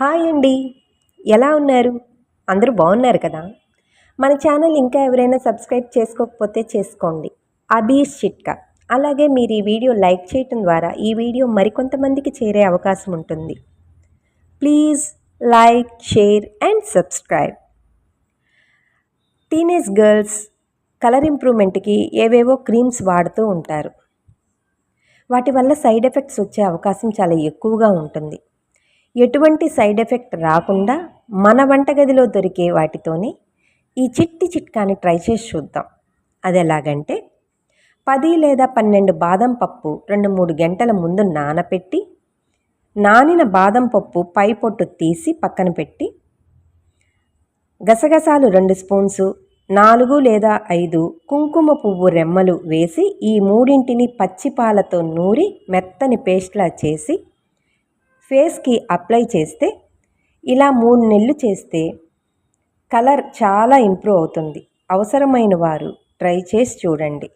Hi అండి. ఎలా ఉన్నారు? అందరూ బాగున్నారు కదా? మన ఛానల్ ఇంకా ఎవరైనా సబ్స్క్రైబ్ చేసుకోకపోతే చేసుకోండి. అబీస్ చిట్కా. అలాగే మీరు ఈ వీడియో లైక్ చేయటం ద్వారా ఈ వీడియో మరికొంతమందికి చేరే అవకాశం ఉంటుంది. Please like, share and subscribe. Teenage girls colour ఇంప్రూవ్మెంట్కి ఏవేవో క్రీమ్స్ వాడుతూ ఉంటారు. వాటి వల్ల సైడ్ ఎఫెక్ట్స్ వచ్చే అవకాశం చాలా ఎక్కువగా ఉంటుంది. ఎటువంటి సైడ్ ఎఫెక్ట్ రాకుండా మన వంటగదిలో దొరికే వాటితోనే ఈ చిట్టి చిట్కాని ట్రై చేసి చూద్దాం. అది ఎలాగంటే 10 లేదా 12 బాదం పప్పు 2-3 గంటల ముందు నానపెట్టి, నానిన బాదం పప్పు పై పొట్టు తీసి పక్కన పెట్టి, గసగసాలు 2 స్పూన్సు, 4 లేదా 5 కుంకుమ పువ్వు రెమ్మలు వేసి ఈ మూడింటిని పచ్చిపాలతో నూరి మెత్తని పేస్ట్లా చేసి ఫేస్కి అప్లై చేస్తే, ఇలా 3 నెలలు చేస్తే కలర్ చాలా ఇంప్రూవ్ అవుతుంది. అవసరమైన వారు ట్రై చేసి చూడండి.